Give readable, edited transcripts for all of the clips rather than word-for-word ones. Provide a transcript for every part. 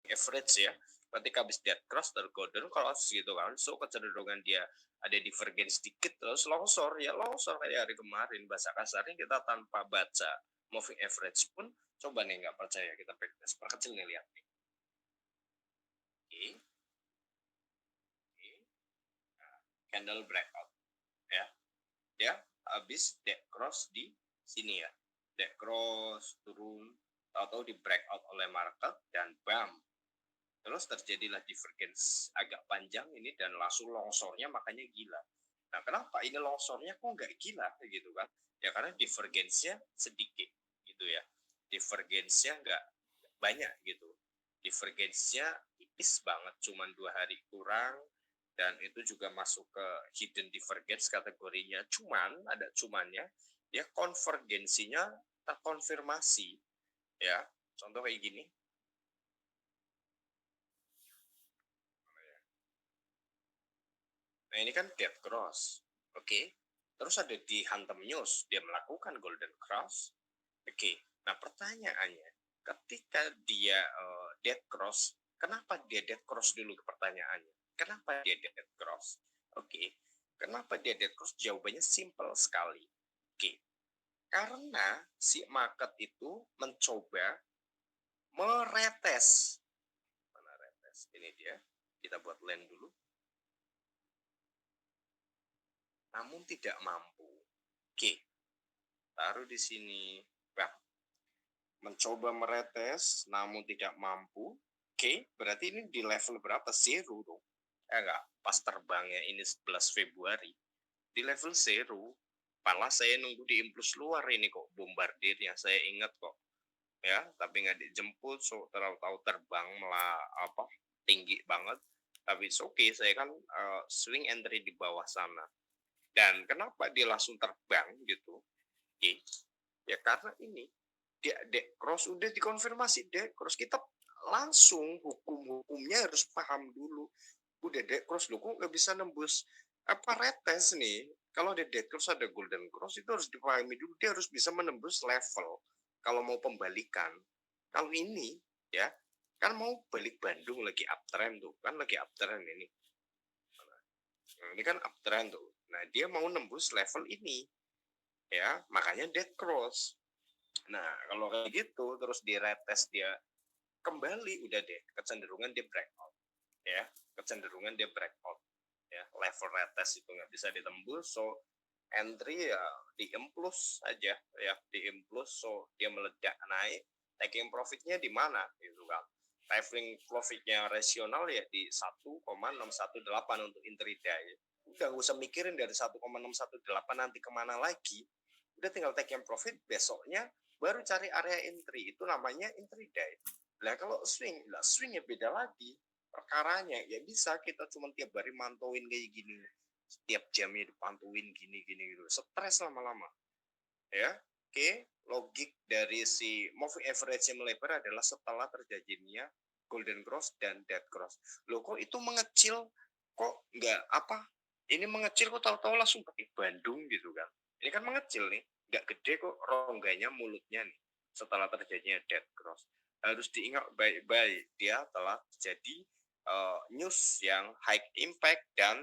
average ya. Ketika habis dead cross terus golden cross gitu kan, so kecenderungan dia ada divergence sedikit terus longsor ya, longsor kayak hari kemarin. Bahasa kasarnya kita tanpa baca moving average pun, coba nih nggak percaya kita practice perkecil nih, lihat nih. Oke. Nah, candle breakout ya, dia habis dead cross di sini ya, dead cross turun atau di breakout oleh market dan bam, terus terjadilah divergence agak panjang ini dan langsung longsornya, makanya gila. Nah, kenapa ini longsornya kok nggak gila gitu kan? Ya karena divergence-nya sedikit gitu ya. Divergence-nya nggak banyak gitu. Divergence-nya tipis banget, cuman 2 hari kurang, dan itu juga masuk ke hidden divergence kategorinya. Cuman ada cumannya, ya konvergensinya terkonfirmasi ya. Contoh kayak gini. Nah, ini kan dead cross. Oke. Terus ada di Hantam News, dia melakukan golden cross. Oke. Nah, pertanyaannya, ketika dia dead cross, kenapa dia dead cross dulu pertanyaannya? Kenapa dia dead cross? Oke. Kenapa dia dead cross? Jawabannya simple sekali. Oke. Karena si market itu mencoba meretes. Mana retes? Ini dia. Kita buat line dulu. Namun tidak mampu. Oke, taruh di sini. Nah, mencoba meretes namun tidak mampu. Oke, berarti ini di level berapa? Zero dong. Enggak, pas terbangnya ini 11 Februari. Di level zero. Malah saya nunggu di impuls luar ini kok, bombardirnya. Saya ingat kok. Ya, tapi nggak dijemput, so tahu terbang malah tinggi banget. Tapi oke, okay, saya kan swing entry di bawah sana. Dan kenapa dia langsung terbang gitu? Oke, ya karena ini dia dead cross, udah dikonfirmasi dead cross, kita langsung hukumnya harus paham dulu. Udah dead cross, lo kok nggak bisa nembus apa retes nih? Kalau ada dead cross, ada golden cross, itu harus dipahami dulu, dia harus bisa menembus level kalau mau pembalikan. Kalau ini ya kan mau balik Bandung, lagi uptrend tuh kan, lagi uptrend ini. Nah, ini kan uptrend tuh. Nah, dia mau nembus level ini ya, makanya dead cross. Nah, kalau kayak gitu terus di retest dia kembali, udah deh kecenderungan dia breakout ya, kecenderungan dia breakout ya, level retest itu nggak bisa ditembus, so entry ya di impuls aja ya, di impuls, so dia meledak naik, taking profitnya di mana gitu kan. Taking profitnya rasional ya di 1,618 untuk intraday. Udah gak usah mikirin dari 1,618 nanti kemana lagi, udah tinggal taking profit, besoknya baru cari area entry, itu namanya intraday. Nah kalau swing, lah swingnya beda lagi perkaranya, ya bisa kita cuma tiap hari mantauin kayak gini, setiap jamnya dipantauin gini gitu, stres lama-lama ya. Oke, logik dari si moving average yang melebar adalah setelah terjadinya golden cross dan dead cross. Loh kok itu mengecil, kok nggak apa, ini mengecil kok tahu-tahu langsung pakai Bandung gitu kan. Ini kan mengecil nih, nggak gede kok rongganya mulutnya nih setelah terjadinya dead cross. Harus diingat baik-baik, dia telah terjadi news yang high impact dan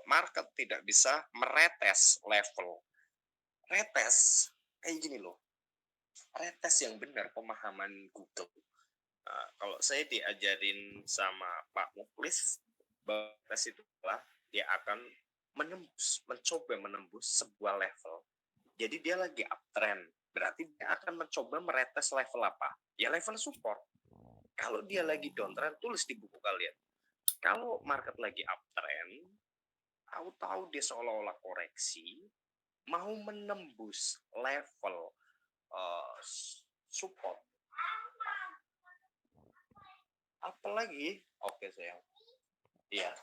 market tidak bisa meretes level. Retes kayak gini loh, retes yang benar pemahaman Google. Nah, kalau saya diajarin sama Pak Muklis, retes itu adalah dia akan mencoba menembus sebuah level. Jadi dia lagi uptrend, berarti dia akan mencoba meretes level apa? Ya level support. Kalau dia lagi downtrend, tulis di buku kalian. Kalau market lagi uptrend, tahu-tahu dia seolah-olah koreksi, mau menembus level support. Apalagi, oke sayang. Iya.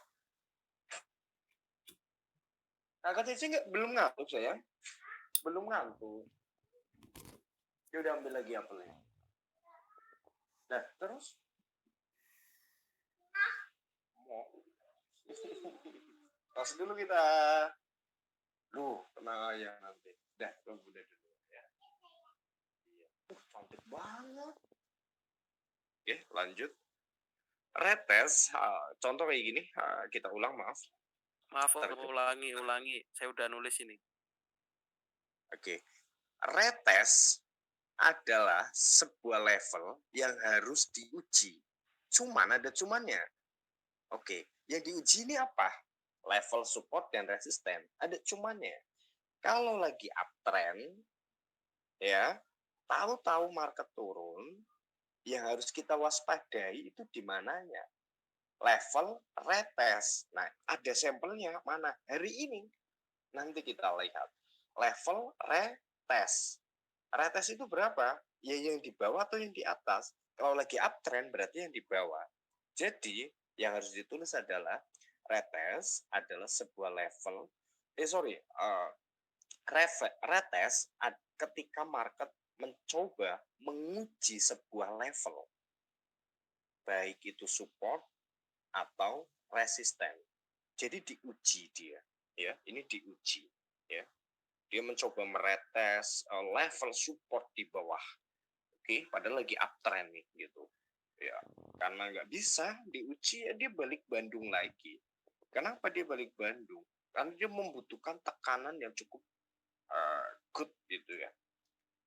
Kakak Cici belum ngantuk sayang. Belum ngantuk. Dia udah ambil lagi apelnya. Nah, terus? Mau. Tos dulu kita. Duh, tenang aja nanti. Dah, udah dulu ya. Iya. Cantik banget. Oke, lanjut. retest, contoh kayak gini, kita ulang maaf. Maaf Om, Bentar, ulangi. Saya udah nulis ini. Oke. Retest adalah sebuah level yang harus diuji. Cuman ada cumannya. Oke, yang diuji ini apa? Level support dan resisten. Ada cumannya. Kalau lagi uptrend, ya, tahu-tahu market turun, yang harus kita waspadai itu di mananya? Level retest. Nah, ada sampelnya mana? Hari ini. Nanti kita lihat. Level retest. Retest itu berapa? Ya yang di bawah atau yang di atas? Kalau lagi uptrend berarti yang di bawah. Jadi yang harus ditulis adalah retest adalah sebuah level. Retest ketika market mencoba menguji sebuah level, baik itu support atau resisten. Jadi diuji dia, ya. Ini diuji, ya. Dia mencoba meretes level support di bawah. Oke, padahal lagi uptrend nih gitu. Ya, karena nggak bisa diuji ya dia balik Bandung lagi. Kenapa dia balik Bandung? Karena dia membutuhkan tekanan yang cukup good gitu ya.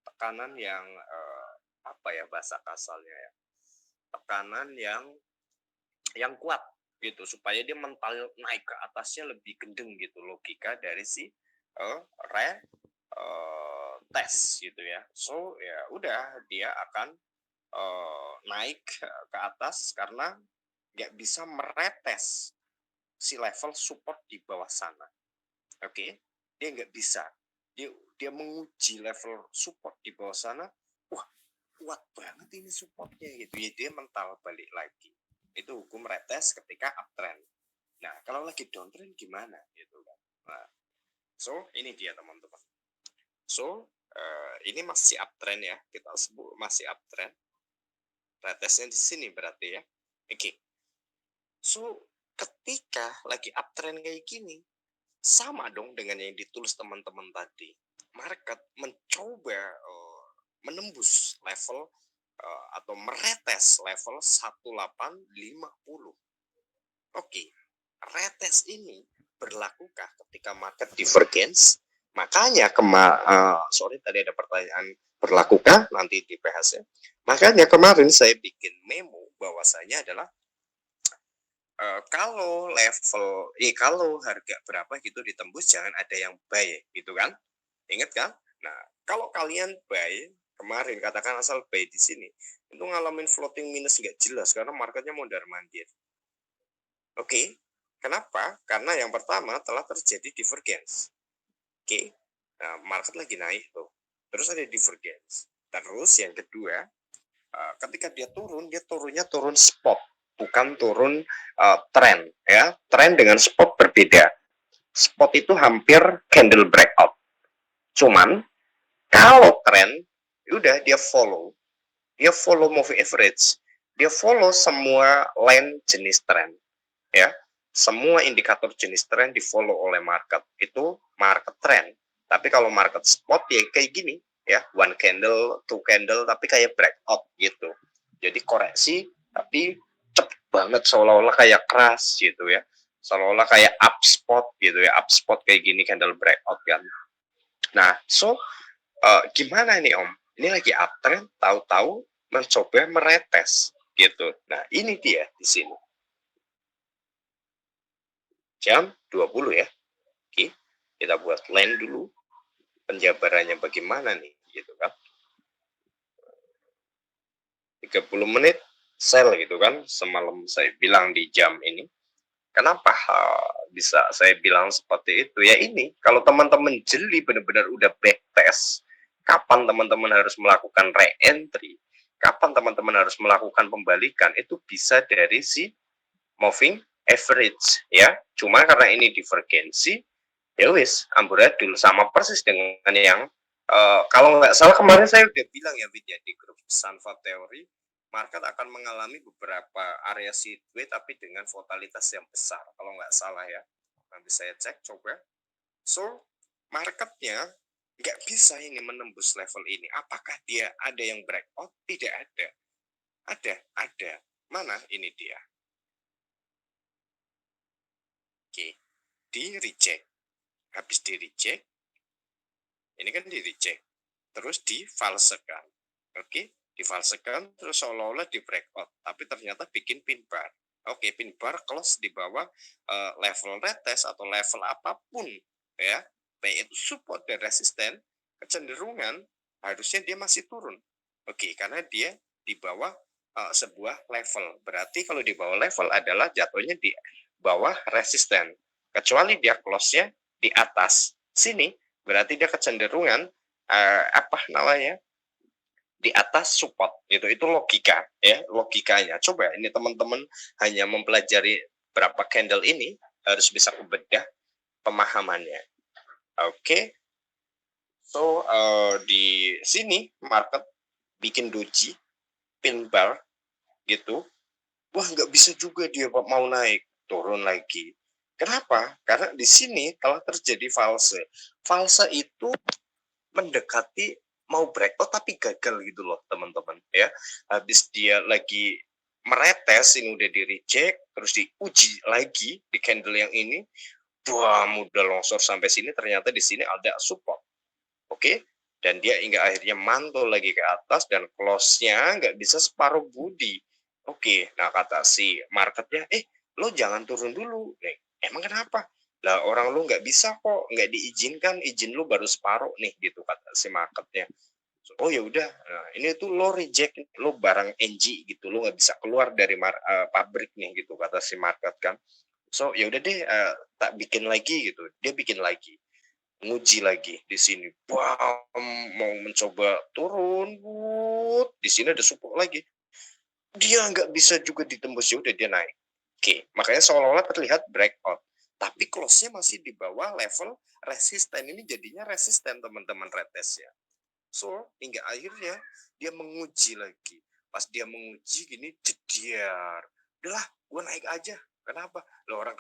Tekanan yang apa ya bahasa kasarnya ya. Tekanan yang kuat gitu supaya dia mental naik ke atasnya lebih gendeng gitu logika dari si tes gitu ya. So ya udah dia akan naik ke atas karena nggak bisa meretes si level support di bawah sana. Oke, dia nggak bisa. Dia menguji level support di bawah sana. Wah, kuat banget ini supportnya gitu. Ya, dia mental balik lagi. Itu hukum retes ketika uptrend. Nah, kalau lagi downtrend gimana gitu kan. Nah, so ini dia teman-teman. So, ini masih uptrend ya. Kita sebut masih uptrend. Retesnya di sini berarti ya. Oke. So, ketika lagi uptrend kayak gini, sama dong dengan yang ditulis teman-teman tadi. Market mencoba menembus level atau meretes level 1850. Oke, retes ini berlakukah ketika market divergence? Makanya tadi ada pertanyaan berlakukah nanti dibahas ya. Makanya kemarin saya bikin memo bahwasanya adalah kalau harga berapa gitu ditembus jangan ada yang buy gitu kan. Ingat kan? Nah, kalau kalian buy kemarin katakan asal buy di sini itu ngalamin floating minus nggak jelas karena marketnya mondar-mandir. Oke, kenapa? Karena yang pertama telah terjadi divergence. Oke, nah, market lagi naik tuh. Terus ada divergence. Terus yang kedua, ketika dia turunnya turun spot, bukan turun trend. Ya, trend dengan spot berbeda. Spot itu hampir candle breakout. Cuman kalau trend, udah dia follow moving average, dia follow semua line jenis trend. Ya, semua indikator jenis tren di follow oleh market itu market trend. Tapi kalau market spot ya kayak gini ya, one candle, two candle tapi kayak breakout gitu. Jadi koreksi tapi cepet banget seolah-olah kayak crash gitu ya. Seolah-olah kayak up spot gitu ya, up spot kayak gini candle breakout kan. Nah, so gimana ini Om? Ini lagi uptrend, tahu-tahu mencoba meretes gitu. Nah, ini dia di sini. Jam 20 ya. Oke, kita buat line dulu. Penjabarannya bagaimana nih, gitu kan. 30 menit sell gitu kan, semalam saya bilang di jam ini. Kenapa bisa saya bilang seperti itu? Ya ini, kalau teman-teman jeli benar-benar udah backtest, kapan teman-teman harus melakukan re-entry, kapan teman-teman harus melakukan pembalikan, itu bisa dari si moving average ya. Cuma karena ini divergensi, ya wis amburadul sama persis dengan yang kalau nggak salah kemarin saya udah bilang ya Wid ya di grup Sanfa Theory, market akan mengalami beberapa area sideways tapi dengan volatilitas yang besar kalau nggak salah ya, nanti saya cek coba. So marketnya nggak bisa ini menembus level ini. Apakah dia ada yang breakout? Tidak ada. Ada mana ini dia Oke, di reject. Habis di reject, ini kan di reject. Terus difalsekan. Oke, difalsekan terus seolah-olah di breakout, tapi ternyata bikin pin bar. Oke, pin bar close di bawah level retest atau level apapun ya, baik itu support dan resisten, kecenderungan harusnya dia masih turun. Oke, karena dia di bawah sebuah level. Berarti kalau di bawah level adalah jatuhnya di bawah resisten. Kecuali dia close-nya di atas sini, berarti dia kecenderungan apa namanya, di atas support. Itu logika ya, logikanya. Coba ini teman-teman hanya mempelajari berapa candle ini harus bisa membedah pemahamannya. Oke. So di sini market bikin doji, pin bar gitu. Wah, nggak bisa juga dia mau naik, turun lagi. Kenapa? Karena di sini telah terjadi false. False itu mendekati mau breakout tapi gagal gitu loh teman-teman ya. Habis dia lagi meretes, ini udah di reject, terus diuji lagi di candle yang ini, wah udah longsor sampai sini, ternyata di sini ada support. Oke, dan dia hingga akhirnya mantul lagi ke atas dan close-nya nggak bisa separuh budi. Oke, nah kata si marketnya, lo jangan turun dulu. Nih, emang kenapa? Lah orang lu nggak bisa kok, nggak diizinkan, izin lu baru separuh nih gitu kata si marketnya. So, oh ya udah, nah, ini tuh lo reject, lo barang NG gitu, lo nggak bisa keluar dari pabrik nih gitu kata si market kan. So ya udah deh, tak bikin lagi gitu. Dia bikin lagi, nguji lagi di sini. Bam, mau mencoba turun, di sini ada support lagi. Dia nggak bisa juga ditembus, ya udah dia naik. Oke, makanya seolah-olah terlihat breakout. Tapi close-nya masih di bawah level resisten. Ini jadinya resisten teman-teman retest ya. So, hingga akhirnya dia menguji lagi. Pas dia menguji gini, jediar. Udahlah, gue naik aja. Kenapa? Lo orang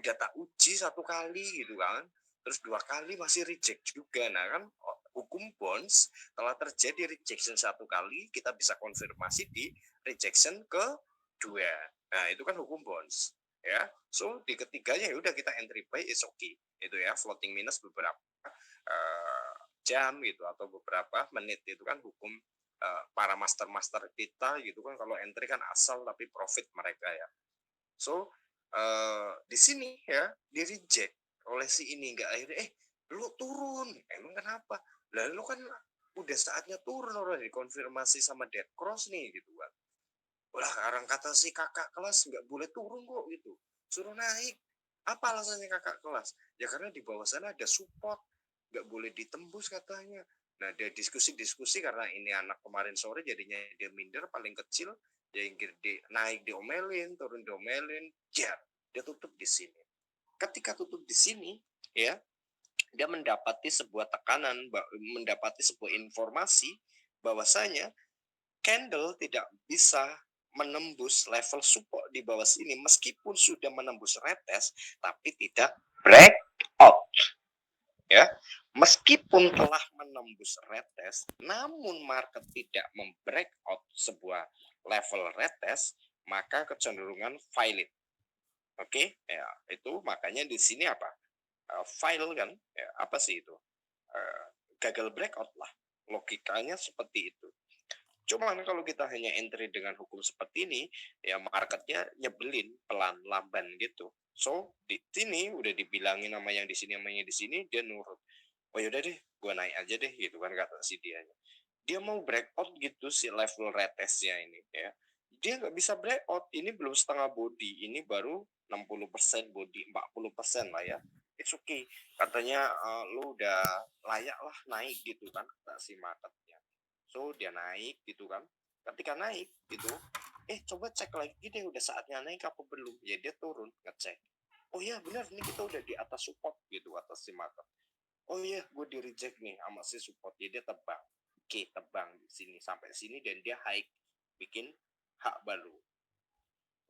udah tak uji satu kali gitu kan. Terus dua kali masih reject juga. Nah kan hukum bonds telah terjadi rejection satu kali, kita bisa konfirmasi di rejection kedua. Nah itu kan hukum bonds ya. So di ketiganya ya udah kita entry buy is okay. Itu ya, floating minus beberapa jam gitu atau beberapa menit, itu kan hukum para master kita gitu kan, kalau entry kan asal tapi profit mereka ya. So di sini ya di reject oleh si ini, nggak akhirnya lu turun, emang kenapa? Lalu kan udah saatnya turun, orang dikonfirmasi sama dead cross nih gitu kan. Wah, orang kata si kakak kelas nggak boleh turun kok gitu, suruh naik. Apa alasannya kakak kelas? Ya karena di bawah sana ada support, nggak boleh ditembus katanya. Nah dia diskusi karena ini anak kemarin sore jadinya dia minder paling kecil, dia naik diomelin, turun diomelin, ya dia tutup di sini. Ketika tutup di sini ya, dia mendapati sebuah tekanan, mendapati sebuah informasi bahwasanya candle tidak bisa menembus level support di bawah sini meskipun sudah menembus retest tapi tidak breakout ya. Meskipun telah menembus retest namun market tidak membreakout sebuah level retest, maka kecenderungan valid. Oke, ya itu makanya di sini apa? File kan? Ya, apa sih itu? Gagal breakout lah. Logikanya seperti itu. Cuman kalau kita hanya entry dengan hukum seperti ini, ya marketnya nyebelin, pelan, lamban gitu. So di sini udah dibilangin nama yang di sini, namanya di sini, dia nurut. Oh yaudah deh, gue naik aja deh gitu kan kata si dianya. Dia mau breakout gitu si level retestnya ini ya. Dia nggak bisa breakout, ini belum setengah body, ini baru 60% body, 40% lah ya. It's okay. Katanya lu udah layak lah naik gitu kan kata si marketnya. So dia naik gitu kan. Ketika naik gitu, coba cek lagi deh udah saatnya naik apa belum. Ya dia turun ngecek. Oh iya benar, ini kita udah di atas support gitu, atas si market. Oh iya, gue di reject nih sama si support. Jadi dia tebang. Oke, tebang di sini sampai sini dan dia high, bikin hak baru.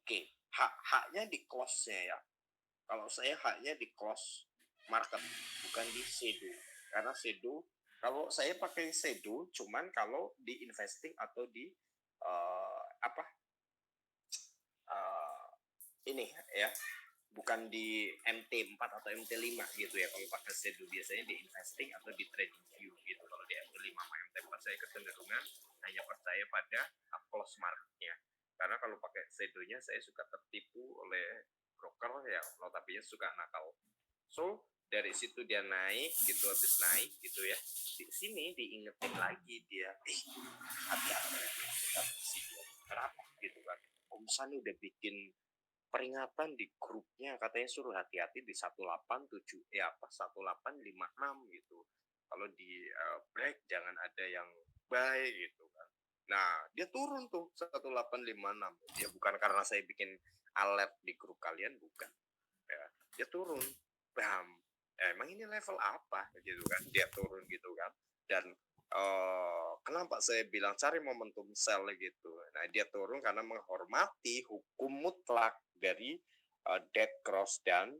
Oke, haknya di close-nya ya. Kalau saya haknya di close market, bukan di shadow. Karena shadow, kalau saya pakai shadow cuman kalau di investing atau di apa ini ya, bukan di MT4 atau MT5 gitu ya. Kalau pakai shadow biasanya di investing atau di trading view gitu. Kalau di MT5 sama MT4 saya kecenderungan hanya percaya pada close marketnya. Karena kalau pakai shadownya saya suka tertipu oleh broker yang notabene suka nakal. So dari situ dia naik gitu, habis naik gitu ya, di sini diingetin lagi dia, hati-hati kenapa gitu kan. Om San udah bikin peringatan di grupnya, katanya suruh hati-hati di 187 ya apa 1856 gitu. Kalau di break jangan ada yang buy gitu kan. Nah, dia turun tuh 1856. Ya bukan karena saya bikin alert di grup kalian, bukan. Ya, dia turun. Bam. Emang ini level apa gitu kan? Dia turun gitu kan. Dan kenapa saya bilang cari momentum sell gitu. Nah, dia turun karena menghormati hukum mutlak dari dead cross dan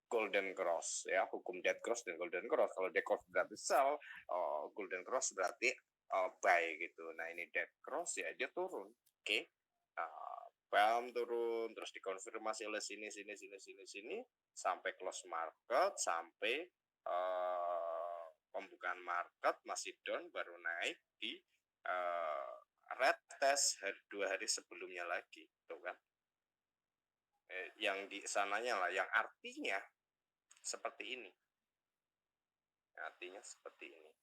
golden cross ya, hukum dead cross dan golden cross. Kalau dead cross berarti sell, golden cross berarti buy gitu. Nah, ini dead cross ya dia turun. Oke. Bam turun terus dikonfirmasi oleh sini sampai close market, sampai pembukaan market masih down, baru naik di red test 2 hari sebelumnya lagi tuh kan. Yang di sananya lah, yang artinya seperti ini. Artinya seperti ini.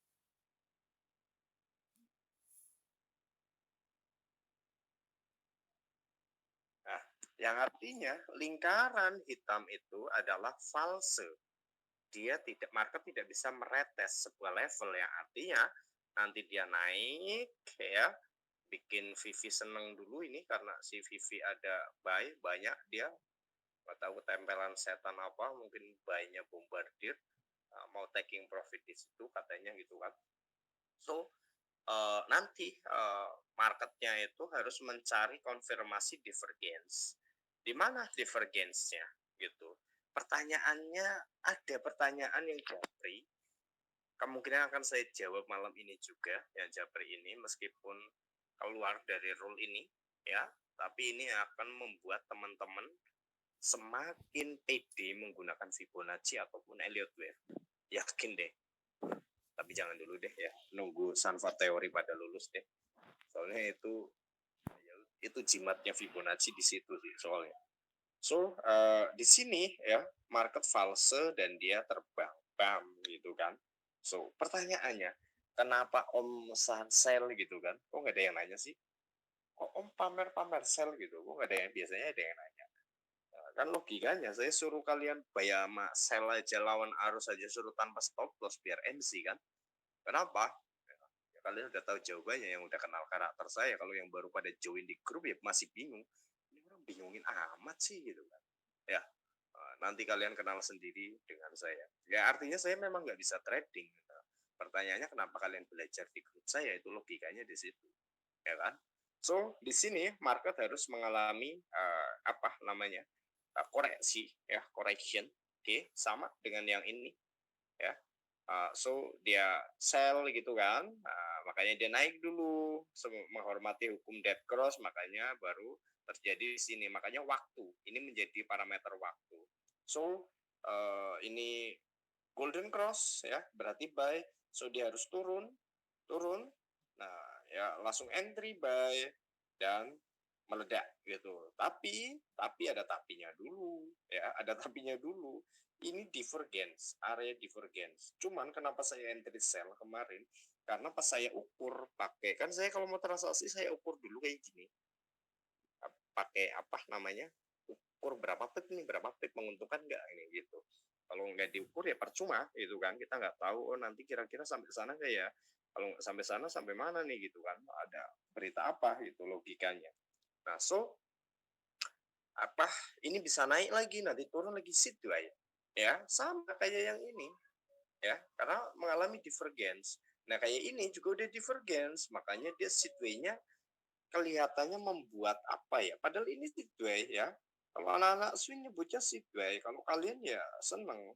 Nah, yang artinya lingkaran hitam itu adalah false. Dia tidak, market tidak bisa meretes sebuah level, yang artinya nanti dia naik ya, bikin Vivi seneng dulu ini karena si Vivi ada buy banyak, dia nggak tahu tempelan setan apa, mungkin buy-nya bombardir, mau taking profit di situ katanya gitu kan. So nanti marketnya itu harus mencari konfirmasi divergence. Di mana divergence-nya gitu. Pertanyaannya, ada pertanyaan yang japri, kemungkinan akan saya jawab malam ini juga yang japri ini, meskipun keluar dari rule ini ya, tapi ini akan membuat teman-teman semakin pede menggunakan Fibonacci ataupun Elliott Wave. Yakin deh. Tapi jangan dulu deh ya, nunggu Sanford teori pada lulus deh. Soalnya itu jimatnya Fibonacci di situ sih soalnya. So di sini ya market false dan dia terbang, bam gitu kan. So pertanyaannya, kenapa Om sell gitu kan? Kok nggak ada yang nanya sih? Kok Om pamer sell gitu? Kok nggak ada yang, biasanya ada yang nanya. Nah, kan logikanya saya suruh kalian bayama sell aja lawan arus aja, suruh tanpa stop loss biar MC kan? Kenapa? Ya, kalian udah tahu jawabannya, yang udah kenal karakter saya. Kalau yang baru pada join di grup ya masih bingung. Ini orang bingungin amat sih gitu kan. Ya, nanti kalian kenal sendiri dengan saya. Ya artinya saya memang nggak bisa trading. Pertanyaannya kenapa kalian belajar di grup saya, itu logikanya di situ, ya kan? So di sini market harus mengalami apa namanya koreksi ya, correction, oke, sama dengan yang ini ya. So dia sell gitu kan, makanya dia naik dulu menghormati hukum dead cross, makanya baru terjadi di sini. Makanya waktu ini menjadi parameter waktu. So ini golden cross ya, berarti buy. So dia harus turun. Nah ya langsung entry buy dan meledak gitu. Tapi ada tapinya dulu ya, ada tapinya dulu. Ini divergence, area divergence. Cuman kenapa saya entry sell kemarin? Karena pas saya ukur pakai, kan saya kalau mau transaksi saya ukur dulu kayak gini. Pakai apa namanya? Ukur berapa pip nih, berapa pip menguntungkan nggak ini gitu. Kalau nggak diukur ya percuma gitu kan. Kita nggak tahu, oh nanti kira-kira sampai sana nggak ya. Kalau nggak sampai sana sampai mana nih gitu kan. Ada berita apa gitu logikanya. Nah, so apa ini bisa naik lagi, nanti turun lagi sideways ya, sama kayak yang ini ya, karena mengalami divergence. Nah kayak ini juga udah divergence, makanya dia sideways-nya kelihatannya membuat apa ya, padahal ini sideways ya. Kalau anak-anak swing nyebutnya sideways, kalau kalian ya seneng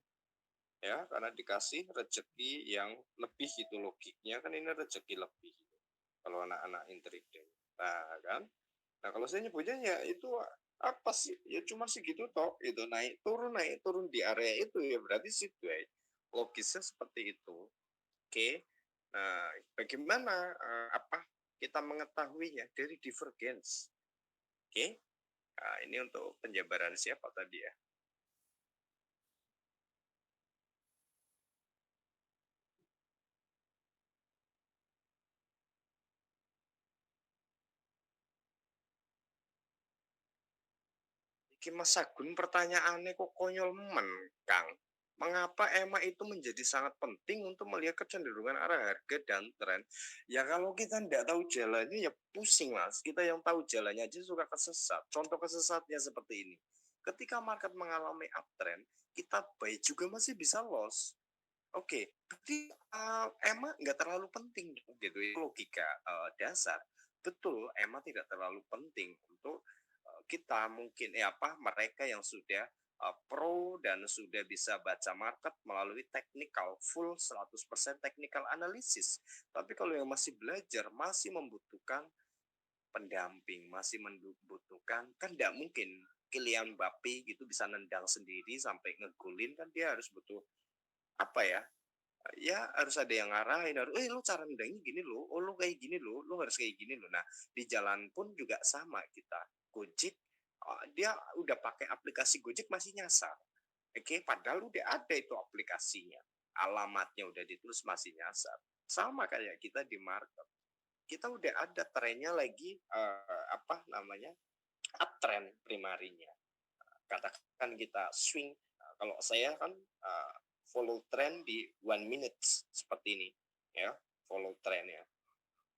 ya, karena dikasih rezeki yang lebih gitu, logiknya kan ini rezeki lebih kalau anak-anak intraday. Nah kan, nah kalau saya nyebutnya ya itu Apa sih? Ya cuma segitu toh, itu naik turun di area itu ya berarti sideways. Logisnya seperti itu. Oke. Nah, bagaimana apa kita mengetahuinya dari divergence? Oke. Nah, ini untuk penjabaran siapa tadi ya? Iki Mas Agun pertanyaannya kok konyol men, Kang. Mengapa EMA itu menjadi sangat penting untuk melihat kecenderungan arah harga dan tren? Ya kalau kita tidak tahu jalannya ya pusing mas. Kita yang tahu jalannya aja suka kesesat. Contoh kesesatnya seperti ini. Ketika market mengalami uptrend, kita buy juga masih bisa loss. Oke, berarti EMA nggak terlalu penting gitu ya logika dasar. Betul, EMA tidak terlalu penting untuk kita mungkin ya apa mereka yang sudah pro dan sudah bisa baca market melalui technical full 100% technical analysis. Tapi kalau yang masih belajar masih membutuhkan pendamping, masih membutuhkan kan tidak mungkin Kylian Mbappe gitu bisa nendang sendiri sampai ngegulin kan dia harus butuh apa ya? Ya harus ada yang ngarahin, harus, lu cara nendangnya gini lo, oh lu kayak gini lo, lu harus kayak gini lo. Nah di jalan pun juga sama kita. Gojek, dia udah pakai aplikasi Gojek masih nyasar. Oke, padahal udah ada itu aplikasinya. Alamatnya udah ditulis masih nyasar. Sama kayak kita di market. Kita udah ada trennya lagi apa namanya? Uptrend primarinya. Katakan kita swing. Kalau saya kan follow trend di 1 minute seperti ini ya, follow trend ya.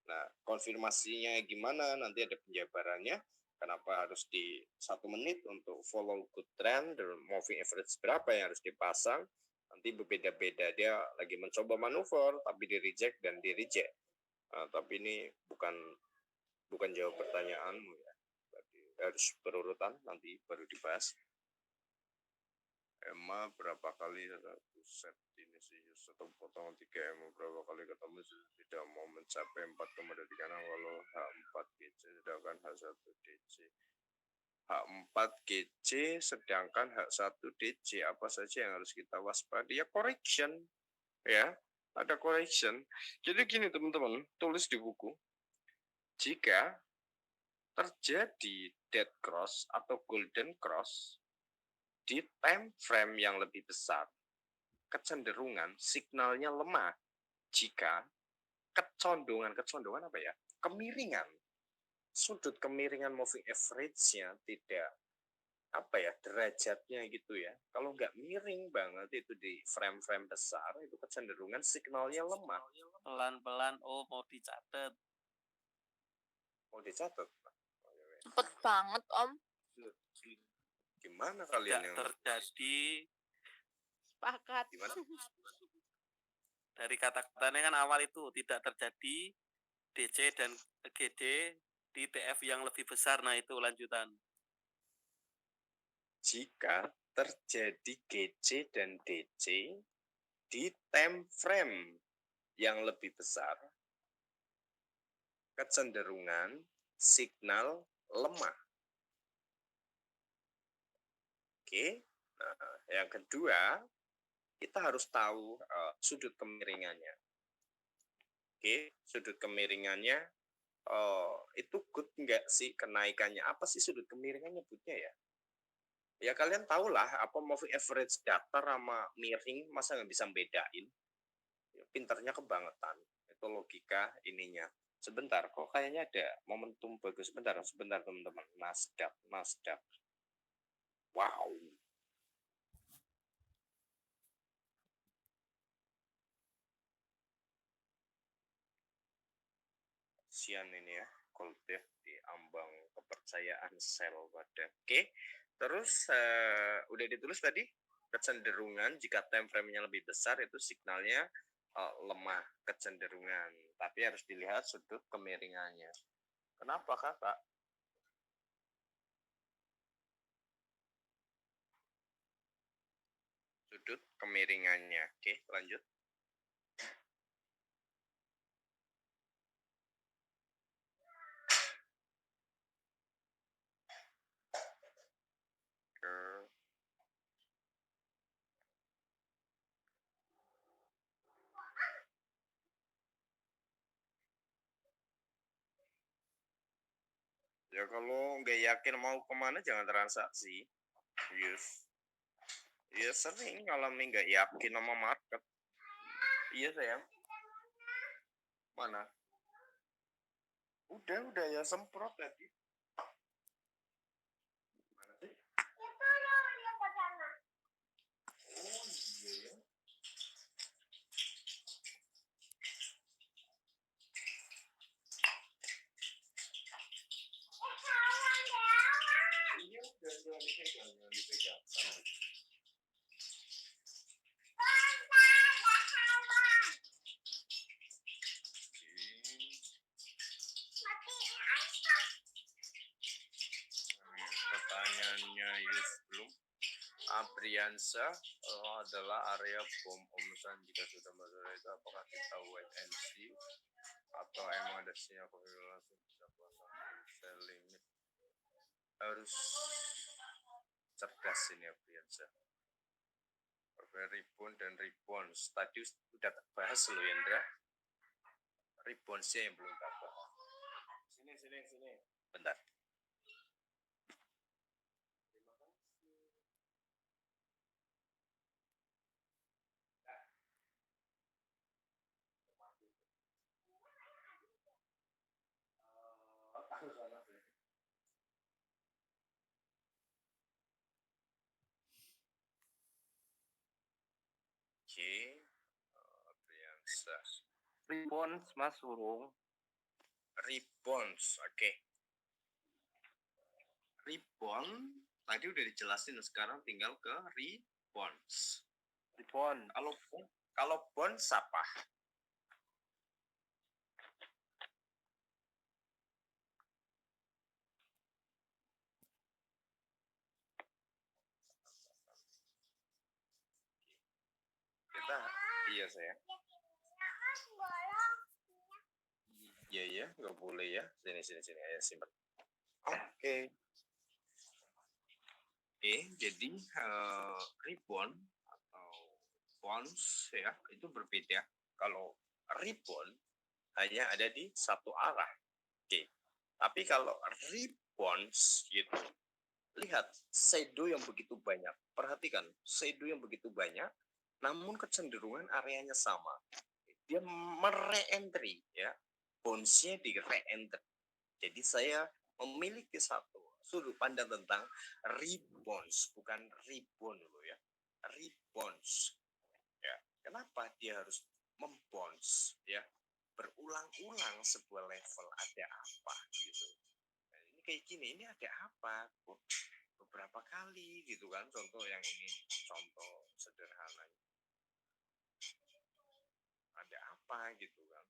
Nah, konfirmasinya gimana nanti ada penjabarannya. Kenapa harus di 1 menit untuk follow good trend dan moving average berapa yang harus dipasang? Nanti berbeda-beda dia lagi mencoba manuver tapi di reject dan di reject. Nah, tapi ini bukan bukan jawab pertanyaanmu ya. Berarti harus berurutan nanti baru dibahas. EMA berapa kali satu set ini sih satu potongan 3 EMA berapa kali ketemu tidak mau mencapai 4 dari kanan kalau H4 GC sedangkan H1 DC H4 GC sedangkan H1 DC apa saja yang harus kita waspada ya correction ya ada correction jadi gini teman-teman tulis di buku jika terjadi dead cross atau golden cross di time frame yang lebih besar kecenderungan signalnya lemah jika kecondongan apa ya kemiringan sudut kemiringan moving average-nya tidak apa ya derajatnya gitu ya kalau nggak miring banget itu di frame-frame besar itu kecenderungan signalnya lemah Pelan-pelan, oh mau dicatat. mau dicatat Cepet banget Om. gimana kalian Tidak yang terjadi Sepakat. gimana dari kata-katanya kan awal itu tidak terjadi DC dan GD di TF yang lebih besar. Nah itu lanjutan. jika terjadi GC dan DC di time frame yang lebih besar kecenderungan signal lemah. Oke. Nah, yang kedua, kita harus tahu sudut kemiringannya. Oke, sudut kemiringannya itu good nggak sih kenaikannya? Apa sih sudut kemiringannya nyebutnya ya? Ya kalian tahu lah apa moving average datar sama miring, masa nggak bisa bedain? Ya, pinternya kebangetan. Itu logika ininya. Sebentar, kok kayaknya ada momentum bagus. Sebentar teman-teman. Nasdaq. Wow. Sian ini ya, Goldbeck di ambang kepercayaan sel pada. Oke, terus udah ditulis tadi kecenderungan jika time frame-nya lebih besar itu signalnya lemah kecenderungan, tapi harus dilihat sudut kemiringannya. Kenapa kakak? Sudut kemiringannya. Oke, lanjut. Ya kalau nggak yakin mau kemana jangan transaksi. Yes. Ya sering ngalamin nggak yakin sama market. Iya sayang. Mana? Udah ya semprot tadi. Mana sih? Oh iya ya. Iya udah jangan dipegang, jangan dipegang. Pertanyaannya Yus belum. Apriansa adalah area bom Omsan jika sudah masuk itu apakah kita wait and see atau emang ada sinyal kalau langsung bisa pasang selling harus cerdas ini Apriansa. Rebound dan rebounds tadi sudah terbahas loh Yendra. Reboundsnya yang belum terbahas. Sini. Bentar. Oke, Apriansa. Rebounds Mas Surung. Rebounds, oke. Rebound tadi udah dijelasin, sekarang tinggal ke rebounds. Rebound. Kalau bonds apa? Kita iya saya. Iya, nggak boleh ya. Sini ayo simpan. Oke. Jadi rebound atau bonds ya itu berbeda. Kalau rebound hanya ada di satu arah. Oke. Tapi kalau rebounds gitu, lihat shadow yang begitu banyak. Perhatikan shadow yang begitu banyak, namun kecenderungan areanya sama. Dia mere-entry ya, bonds-nya di re-entry. Jadi saya memiliki satu sudut pandang tentang rebounds, bukan rebound loh ya. Rebounds. Ya, kenapa dia harus membounce ya? Berulang-ulang sebuah level ada apa gitu. Nah, ini kayak gini, ini ada apa? Beberapa kali gitu kan. Contoh yang ini, contoh sederhananya. Ada apa gitu kan.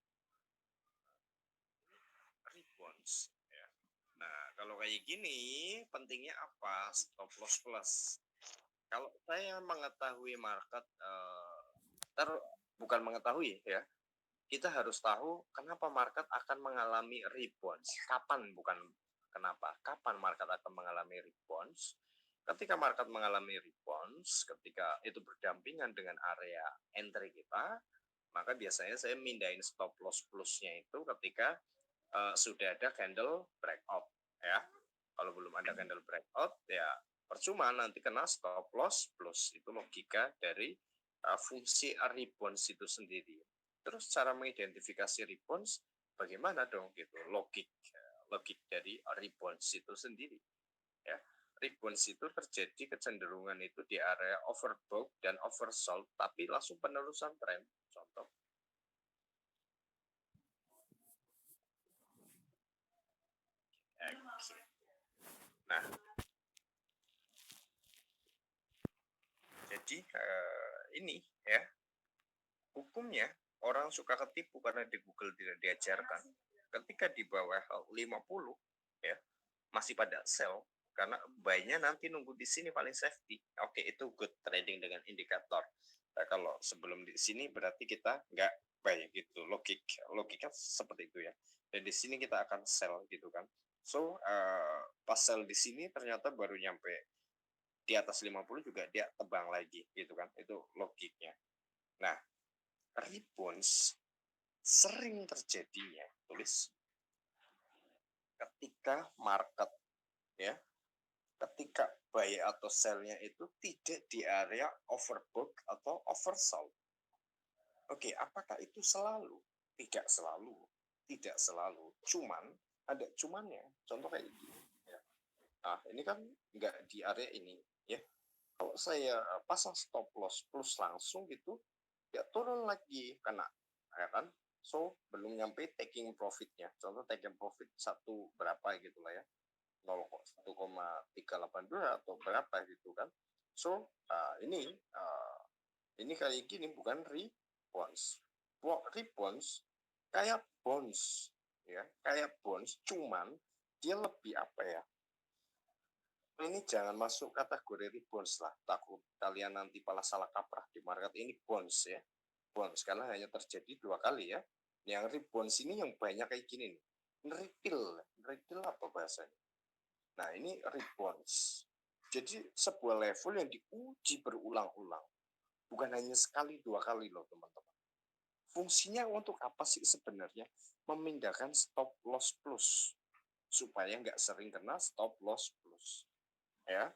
Rebounds ya. Nah, kalau kayak gini pentingnya apa? Stop loss plus. Kalau saya mengetahui market bukan mengetahui ya. Kita harus tahu kenapa market akan mengalami rebounds. Kapan bukan kenapa. Kapan market akan mengalami rebounds? Ketika market mengalami rebounds, ketika itu berdampingan dengan area entry kita, maka biasanya saya mindahin stop loss plusnya itu ketika sudah ada candle breakout ya. Kalau belum ada candle breakout ya percuma nanti kena stop loss plus. Itu logika dari fungsi rebounds itu sendiri. Terus cara mengidentifikasi rebounds bagaimana dong gitu, logik dari rebounds itu sendiri ya. Rebounds itu terjadi kecenderungan itu di area overbought dan oversold tapi langsung penerusan tren. Contoh nah, jadi ini ya hukumnya orang suka ketipu karena di Google tidak diajarkan. Ketika di bawah 50 ya masih pada sell karena buy-nya nanti nunggu di sini paling safety. Oke, itu good trading dengan indikator. Nah, kalau sebelum di sini berarti kita nggak buy gitu. Logika seperti itu ya. Dan di sini kita akan sell gitu kan. So, pas sell di sini ternyata baru nyampe di atas 50 juga dia tebang lagi gitu kan. Itu logiknya. Nah, rebounds sering terjadinya, tulis ketika market ya, ketika buy atau sell-nya itu tidak di area overbought atau oversold. Oke, apakah itu selalu? Tidak selalu. Tidak selalu. Cuman ada cumannya. Contoh kayak gini ya. Nah, ini kan nggak di area ini ya. Kalau saya pasang stop loss plus langsung gitu, ya turun lagi kena, ya kan? So belum nyampe taking profitnya. Contoh taking profit satu berapa gitu lah ya, 1,382 atau berapa gitu kan? So ini kayak gini bukan rebounds. Rebounds kayak bonds ya, kayak bonds, cuman dia lebih apa ya? Ini jangan masuk kategori rebounds lah, takut kalian nanti malah salah kaprah di market. Ini bonds ya, bonds karena hanya terjadi 2 kali ya. Yang rebounds ini yang banyak kayak gini nih, retail apa bahasanya? Nah ini rebounds, jadi sebuah level yang diuji berulang-ulang, bukan hanya sekali 2 kali loh teman-teman. Fungsinya untuk apa sih sebenarnya? Memindahkan stop loss plus supaya nggak sering kena stop loss plus ya.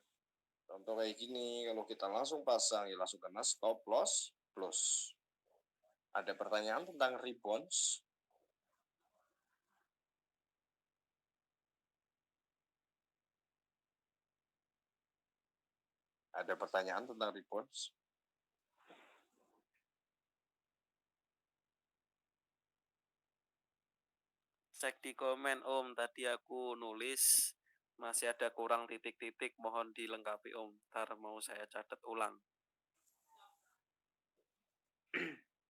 Contoh kayak gini, kalau kita langsung pasang ya langsung kena stop loss plus. Ada pertanyaan tentang rebounds? Ada pertanyaan tentang rebounds? Cek di komen Om, tadi aku nulis masih ada kurang titik-titik, mohon dilengkapi Om. Ntar mau saya catat ulang.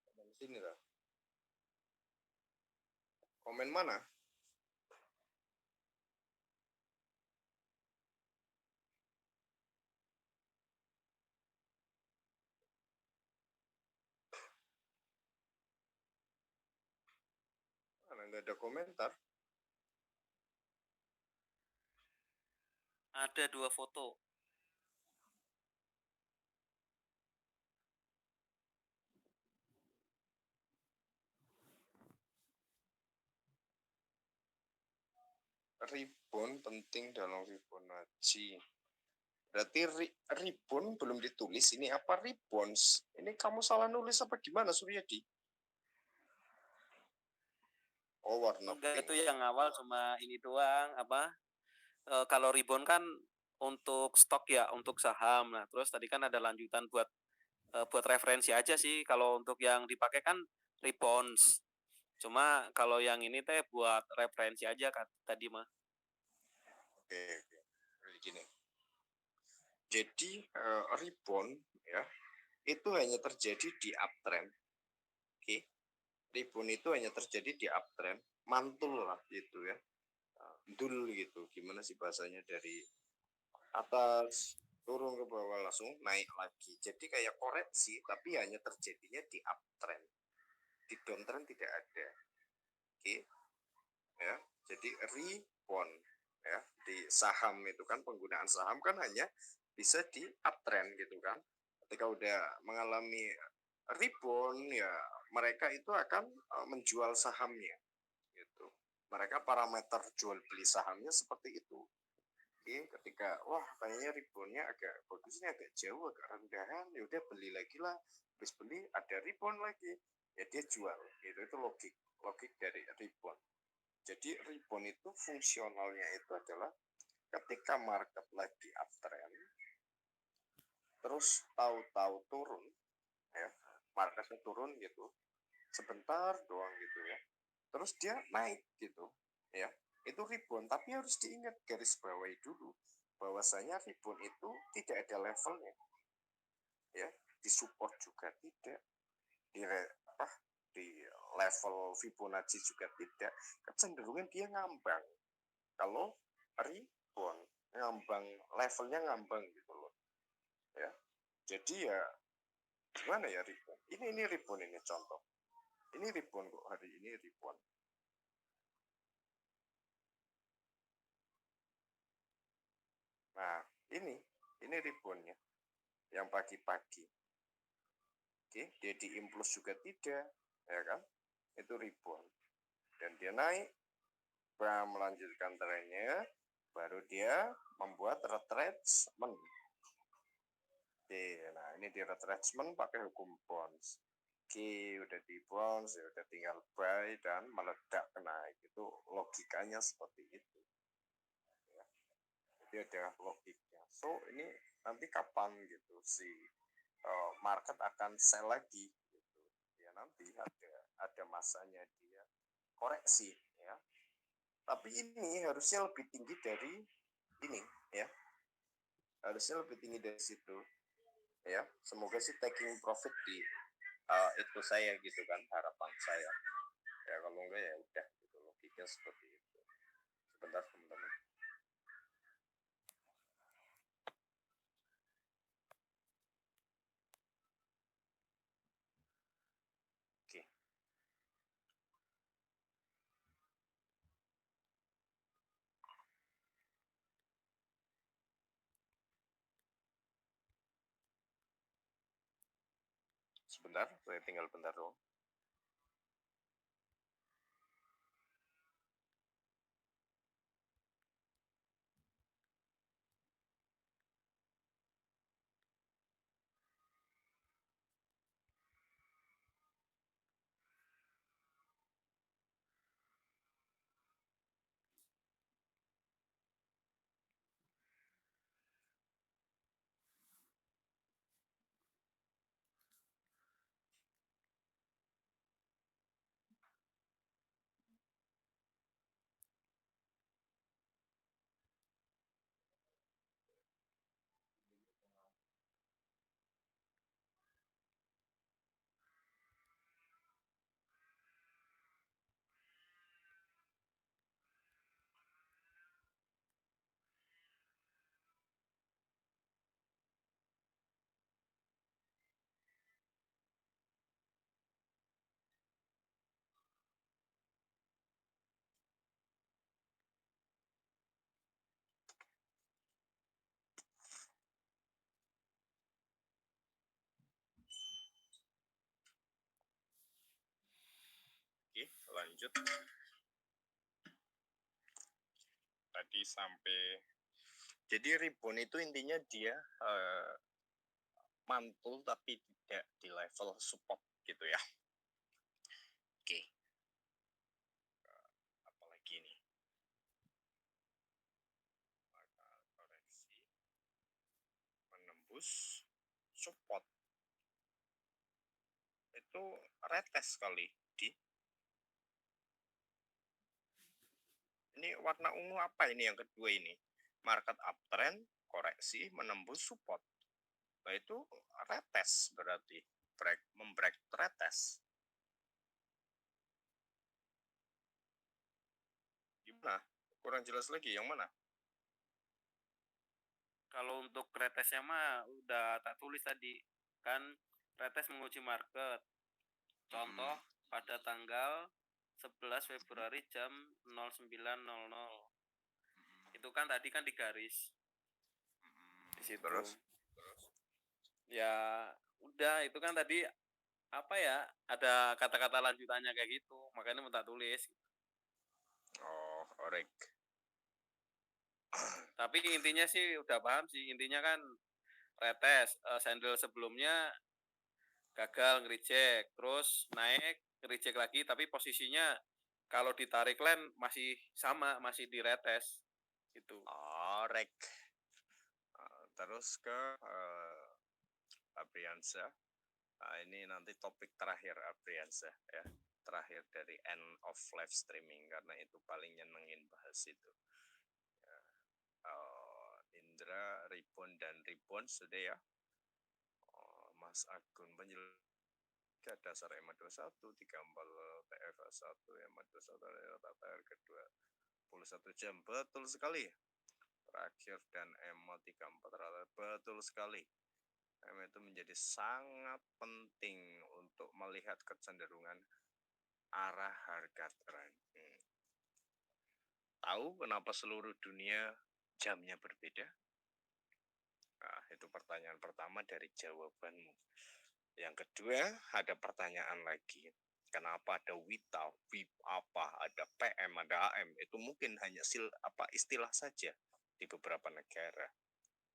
Komen sini lah. Komen mana? Mana nggak ada komentar? Ada 2 foto. Rebound penting dalam Fibonacci. Berarti rebound belum ditulis. Ini apa rebounds? Ini kamu salah nulis apa gimana Suryadi? Oh warna Enggak, pink. itu yang awal cuma ini doang, apa? Kalau rebound kan untuk stok ya, untuk saham. Nah, terus tadi kan ada lanjutan buat referensi aja sih. Kalau untuk yang dipakai kan rebounds. Cuma kalau yang ini teh buat referensi aja kan tadi mah. Oke. Jadi gini. Jadi rebound ya itu hanya terjadi di uptrend. Oke. Rebound itu hanya terjadi di uptrend, mantul lah gitu ya. Dul gitu. Gimana sih bahasanya, dari atas turun ke bawah langsung naik lagi. Jadi kayak koreksi tapi hanya terjadinya di uptrend. Di downtrend tidak ada. Oke. Ya. Jadi rebound ya, di saham itu kan penggunaan saham kan hanya bisa di uptrend gitu kan. Ketika udah mengalami rebound ya mereka itu akan menjual sahamnya gitu. Mereka parameter jual beli sahamnya seperti itu. Oke, ketika wah kayaknya reboundnya agak bagusnya agak jauh, agak rendahan, ya udah beli lagi lah. Habis beli ada rebound lagi, ya dia jual. Itu logik dari rebound. Jadi rebound itu fungsionalnya itu adalah ketika market lagi uptrend, terus tahu-tahu turun, ya marketnya turun gitu, sebentar doang gitu ya, terus dia naik gitu, ya itu rebound. Tapi harus diingat, garis bawahi dulu bahwasanya rebound itu tidak ada levelnya, ya di support juga tidak, di level Fibonacci juga tidak, kecenderungan dia ngambang. Kalau rebound ngambang, levelnya ngambang gitu loh ya. Jadi ya gimana ya rebound ini rebound, ini contoh, ini rebound kok, hari ini rebound. Nah ini reboundnya yang pagi-pagi. Oke, dia di impuls juga tidak, ya kan, itu rebound dan dia naik mencoba melanjutkan trennya, baru dia membuat retracement. Oke, nah ini di retracement pakai hukum Bounce. Oke, udah di bounce, ya udah tinggal buy dan meledak naik. Itu logikanya seperti itu. Ya. Jadi ada logiknya. So ini nanti kapan gitu si market akan sell lagi gitu. Ya nanti ada masanya dia koreksi ya. Tapi ini harusnya lebih tinggi dari ini ya. Harusnya lebih tinggi dari situ ya. Semoga sih taking profit di itu saya gitu kan, harapan saya. Ya kalau enggak ya udah gitu, logiknya seperti itu. Sebentar teman-teman. Oke. Sebentar, saya tinggal bentar dong. Oke, lanjut. Tadi sampai jadi rebound itu intinya dia mantul tapi tidak di level support gitu ya. Oke. Apalagi nih? Maka koreksi menembus support itu retest kali di ini warna ungu apa ini yang kedua ini? Market uptrend, koreksi, menembus support. Nah itu retest berarti membreak retest. Gimana? Kurang jelas lagi yang mana? Kalau untuk retestnya mah udah tak tulis tadi. Kan retest menguji market. Contoh pada tanggal 11 Februari jam 09.00. Itu kan tadi kan digaris. Di situ. Terus? Ya udah itu kan tadi apa ya, ada kata-kata lanjutannya kayak gitu. Makanya mau tak tulis. Oh, orek. Tapi intinya sih udah paham sih. Intinya kan retest, sandal sebelumnya gagal nge-reject, terus naik nge-reject lagi, tapi posisinya kalau ditarik line masih sama, masih di retest gitu. Orek. Terus ke Abriansa. Nah, ini nanti topik terakhir Abriansa ya. Terakhir dari end of live streaming karena itu paling nyenengin bahas itu. Ya. Indra, Ribon dan Ribon sudah ya. Mas Agun penjelaskan dasar EMA 21, 34 TFA 1, EMA 21, tata kedua 21 jam. Betul sekali. Terakhir dan EMA 34 rata betul sekali. EMA itu menjadi sangat penting untuk melihat kecenderungan arah harga tren. Tahu kenapa seluruh dunia jamnya berbeda? Nah, itu pertanyaan pertama dari jawabanmu. Yang kedua, ada pertanyaan lagi. Kenapa ada WITA, VIP apa, ada PM, ada AM, itu mungkin hanya istilah saja di beberapa negara.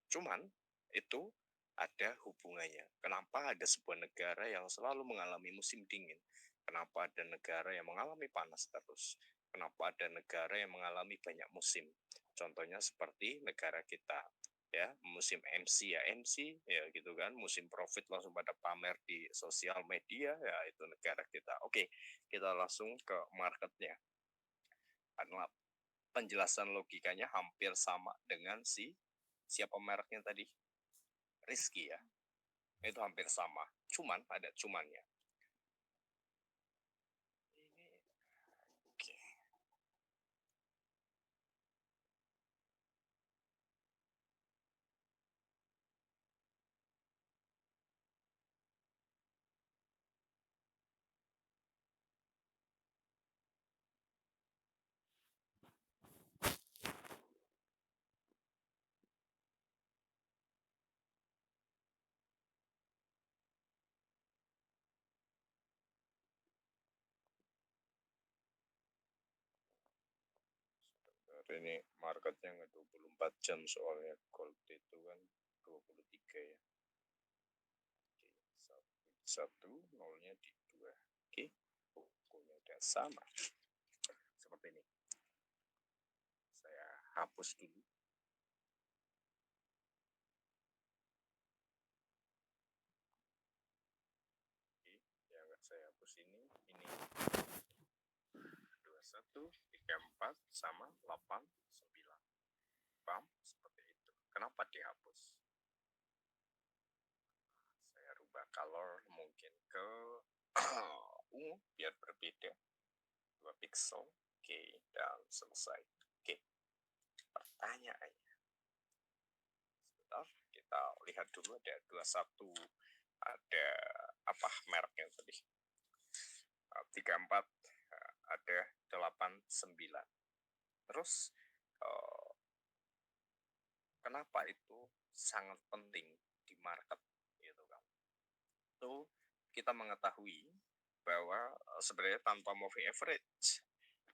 Cuman itu ada hubungannya. Kenapa ada sebuah negara yang selalu mengalami musim dingin? Kenapa ada negara yang mengalami panas terus? Kenapa ada negara yang mengalami banyak musim? Contohnya seperti negara kita, ya, musim MC ya gitu kan, musim profit langsung pada pamer di sosial media, ya itu negara kita. Oke, kita langsung ke marketnya. Karena penjelasan logikanya hampir sama dengan siapa mereknya tadi, Rizky ya, itu hampir sama. Cuman ada cumannya. Ini oke. Ini marketnya nggak 24 jam soalnya gold itu kan 23 ya. Oke, satu nolnya di 2. Oke, bukunya udah sama. Seperti ini. Saya hapus dulu. Oke, yang nggak saya hapus ini 21, 34 sama 89. Paham? Seperti itu. Kenapa dihapus? Saya rubah color mungkin ke ungu biar berbeda. 2 pixel. Oke, dan selesai. Oke, pertanyaannya. Sebentar, kita lihat dulu ada 21, ada apa mereknya tadi? 34, ada 89. Terus kenapa itu sangat penting di market gitu kan? Itu kita mengetahui bahwa sebenarnya tanpa moving average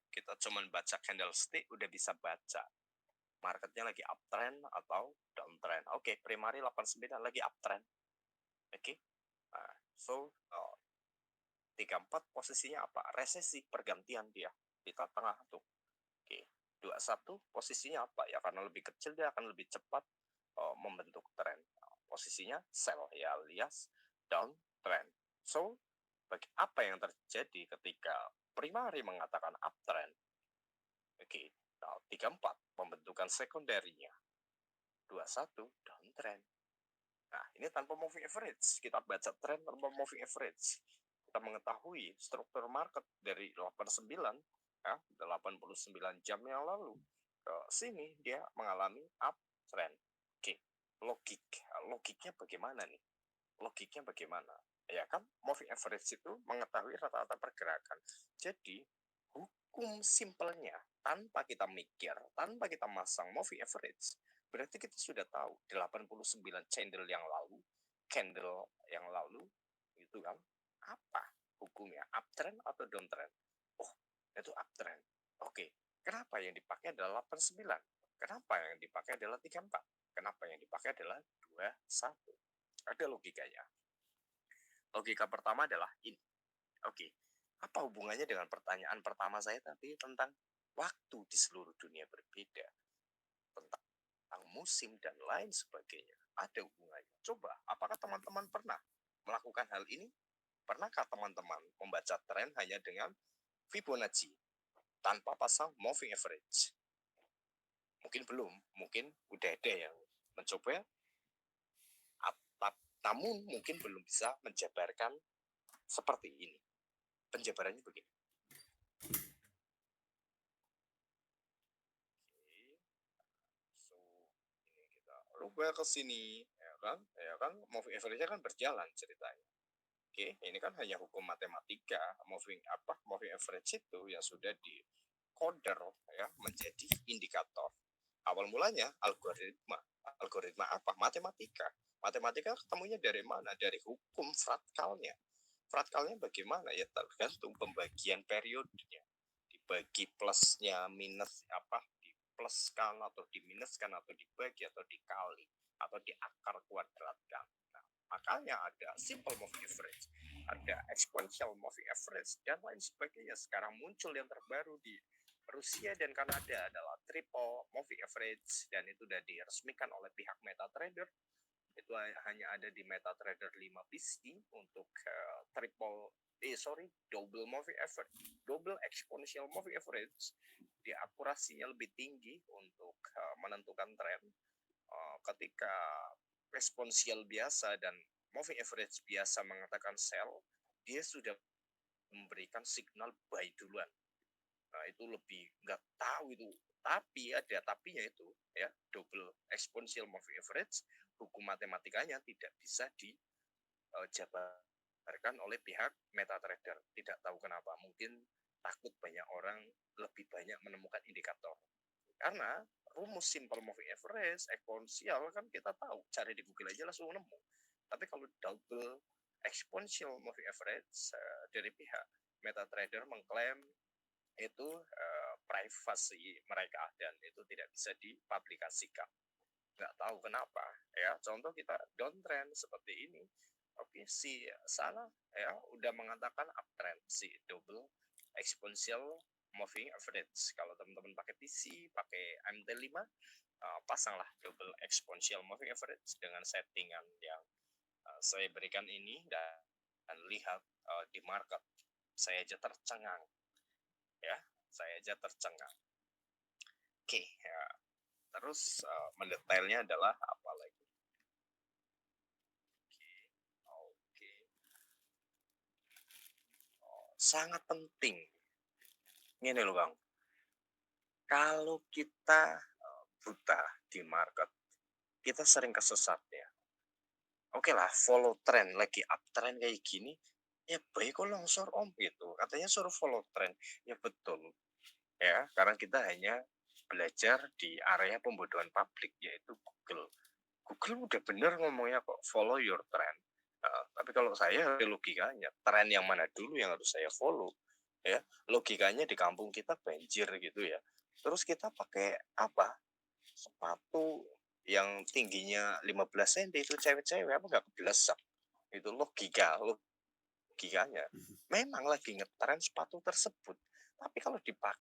kita cuman baca candlestick udah bisa baca marketnya lagi uptrend atau downtrend. Oke, primary 89 lagi uptrend. Oke. Nah, so 34 posisinya apa? Resesi, pergantian dia di tengah tuh. Oke. 21 posisinya apa? Ya karena lebih kecil dia akan lebih cepat membentuk tren. Posisinya sell ya alias downtrend. So, apa yang terjadi ketika primary mengatakan uptrend? Oke, nah, 34 pembentukan sekunderinya. 21 downtrend. Nah, ini tanpa moving average. Kita baca tren tanpa moving average. Kita mengetahui struktur market dari 89 ya, 89 jam yang lalu ke sini dia mengalami uptrend. Oke, logiknya bagaimana nih? Logiknya bagaimana? Ya kan, moving average itu mengetahui rata-rata pergerakan. Jadi, hukum simpelnya tanpa kita mikir, tanpa kita masang moving average, berarti kita sudah tahu 89 candle yang lalu itu kan apa hukumnya, uptrend atau downtrend? Oh, itu uptrend. Oke, kenapa yang dipakai adalah 89? Kenapa yang dipakai adalah 34? Kenapa yang dipakai adalah 21? Ada logikanya. Logika pertama adalah ini. Oke, apa hubungannya dengan pertanyaan pertama saya tadi tentang waktu di seluruh dunia berbeda, tentang musim dan lain sebagainya? Ada hubungannya. Coba, apakah teman-teman pernah melakukan hal ini? Pernahkah teman-teman membaca tren hanya dengan Fibonacci tanpa pasang moving average? Mungkin belum, mungkin udah ada yang mencoba, namun mungkin belum bisa menjabarkan seperti ini. Penjabarannya begini. So, ini kita rubah ke sini, ya kan, moving average-nya kan berjalan ceritanya. Oke, ini kan hanya hukum matematika, moving average itu yang sudah di coder ya menjadi indikator. Awal mulanya algoritma apa? Matematika ketemunya dari mana? Dari hukum fraktalnya. fraktalnya bagaimana ya tergantung pembagian periodenya. Dibagi plusnya minus apa dipluskan atau diminuskan atau dibagi atau dikali atau diakar kuadratkan. Nah, makanya ada simple moving average, ada exponential moving average dan lain sebagainya. Sekarang muncul yang terbaru di Rusia dan Kanada adalah triple moving average dan itu sudah diresmikan oleh pihak MetaTrader. Itu hanya ada di MetaTrader 5 PC untuk double moving average, double exponential moving average. Di akurasinya lebih tinggi untuk menentukan tren. Ketika eksponensial biasa dan moving average biasa mengatakan sell, dia sudah memberikan signal buy duluan. Nah, itu lebih nggak tahu itu. Tapi ada tapinya itu ya, double exponential moving average, hukum matematikanya tidak bisa dijabarkan oleh pihak MetaTrader. Tidak tahu kenapa, mungkin takut banyak orang lebih banyak menemukan indikator. Karena rumus simple moving average, eksponensial kan kita tahu, cari di Google aja langsung nemu. Tapi kalau double exponential moving average dari pihak MetaTrader mengklaim itu privasi mereka dan itu tidak bisa dipublikasikan. Nggak tahu kenapa ya. Contoh kita downtrend seperti ini, oke, si sana ya udah mengatakan uptrend, si double exponential moving average. Kalau teman-teman pakai PC, pakai MT5, pasanglah double exponential moving average dengan settingan yang saya berikan ini dan lihat di market. Saya aja tercengang ya, saya aja tercengang. Oke, ya. Terus mendetailnya adalah apa lagi? Oke. Sangat penting. Ini loh Bang. Kalau kita buta di market, kita sering kesesat ya. Oke lah, follow trend, lagi uptrend kayak gini, ya baik kok longsor om gitu. Katanya suruh follow trend, ya betul. Ya, karena kita hanya belajar di area pembodohan publik, yaitu Google. Google udah bener ngomongnya kok, follow your trend. Tapi kalau saya logikanya, tren yang mana dulu yang harus saya follow? Ya, logikanya di kampung kita banjir gitu ya. Terus kita pakai apa? Sepatu yang tingginya 15 cm itu cewek-cewek apa nggak kebelesak? Itu logikanya. Memang lagi ngetren sepatu tersebut. Tapi kalau dipakai